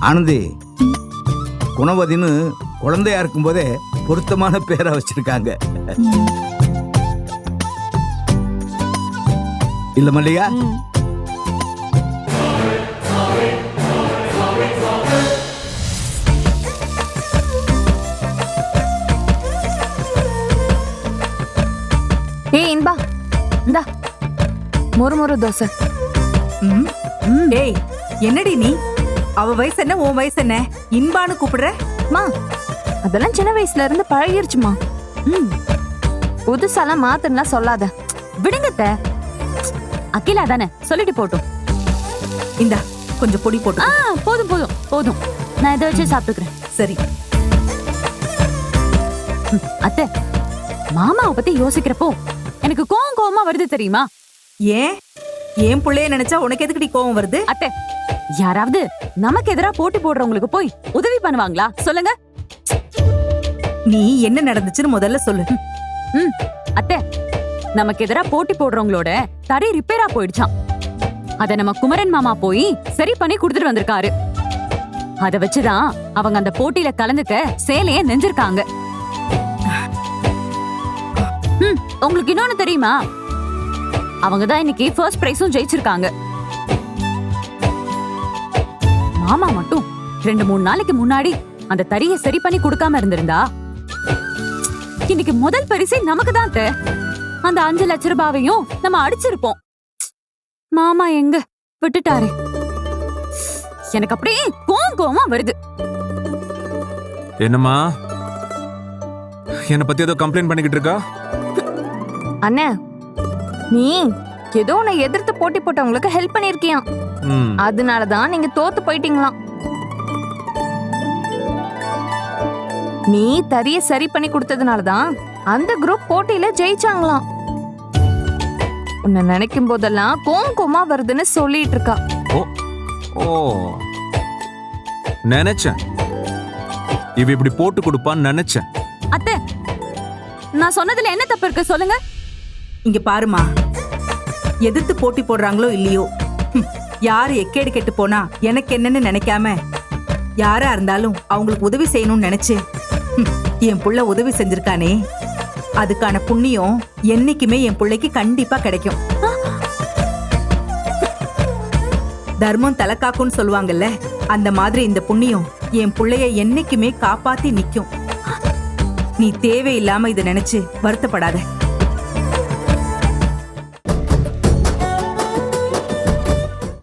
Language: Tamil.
ஆனந்தி, குணவதின்னு குழந்தையா இருக்கும் போதே பொருத்தமான பேரை வச்சிருக்காங்க. இல்ல மல்லிகா? ஏய் இன்பா, இந்தா மொறு தோசை. ஏய், என்னடி நீ? அவ வயசு என்ன, உன் வயசு என்ன? இன்பான்னு கூப்பிடுற? மா, அதெல்லாம் சின்ன வயசுல இருந்து பழகிருச்சுமா. புதுசாலாம் மாத்தலாம் சொல்லாத. விடுங்கத்த, அகிலா தானே சொல்லிட்டு போட்டும். இந்தா கொஞ்சம் பொடி போட்டு. போதும் போதும் போதும், நான் இதை வச்சு சாப்பிட்டுக்கிறேன். சரி அத்தை, மாமாவை பத்தி யோசிக்கிறப்போ எனக்கு கோவமா வருது தெரியுமா? ஏன் புள்ளைய நினைச்சா உனக்கு எதுக்குடி கோவம் வருது? அத்தை, யாராவது நமக்கு எதிரா போட்டி போடுறவங்களுக்கு போய் உதவி பண்ணுவாங்களா சொல்லுங்க? நீ என்ன நடந்துச்சுன்னு முதல்ல சொல்லு. அத்தை, நமக்கு எதிரா போட்டி போடுறவங்களோட தறி ரிப்பேரா போயிடுச்சாம். அத நம்ம குமரன் மாமா போய் சரி பண்ணி கொடுத்துட்டு வந்திருக்காரு. அத வச்சுதான் அவங்க அந்த போட்டியில கலந்துக்க சேலைய நெஞ்சிருக்காங்க. உங்களுக்கு இன்னொன்னு தெரியுமா? அவங்கதான் இன்னைக்கு ஃபர்ஸ்ட் பிரைஸும் ஜெயிச்சிருக்காங்க. மாமா மட்டும் 2-3 நாளைக்கு முன்னாடி அந்த தறியை சரி பண்ணி கொடுக்காம இருந்திருந்தா இன்னைக்கு முதல் பரிசு நமக்கு தான். அந்த 5 லட்ச ரூபாவையும் நம்ம அடிச்சிருப்போம். மாமா எங்க விட்டுட்டாரு. எனக்கு அப்படியே கோவமா வருது. என்னம்மா, என்ன பத்தி ஏதோ கம்ப்ளைண்ட் பண்ணிக்கிட்டு இருக்கா? அண்ணே, நீ ஏதோ உன்னை எதிர்த்து போட்டி போட்டவங்களுக்கு ஹெல்ப் பண்ணிருக்கியாம். அதனாலதான் நீங்க தோத்து போயிட்டீங்களாம். நீ தறிய சரி பண்ணி கொடுத்ததுனாலதான் அந்த குரூப் போட்டியில ஜெயிச்சாங்களாம். உன்னை நினைக்கும் போதெல்லாம் கோவமா வருதுன்னு சொல்லிட்டு இருக்கா. ஓ, நினைச்சேன் இவ இப்படி போட்டு கொடுப்பான்னு நினைச்சேன். அத்தை, நான் சொன்னதுல என்ன தப்பு இருக்கு சொல்லுங்க? இங்க பாருமா, எதிர்த்து போட்டி போடுறாங்களோ இல்லையோ, யாரு எக்கேடு கெட்டு போனா எனக்கு என்னன்னு நினைக்காம யாரா இருந்தாலும் அவங்களுக்கு உதவி செய்யணும்னு நினைச்சு என் புள்ள உதவி செஞ்சிருக்கானே, அதுக்கான புண்ணியம் என்னைக்குமே என் புள்ளைக்கு கண்டிப்பா கிடைக்கும். தர்மம் தலைக்காக்குன்னு சொல்லுவாங்கல்ல, அந்த மாதிரி இந்த புண்ணியம் என் புள்ளைய என்னைக்குமே காப்பாத்தி நிக்கும். நீ தேவையில்லாம இதை நினைச்சு வருத்தப்படாத.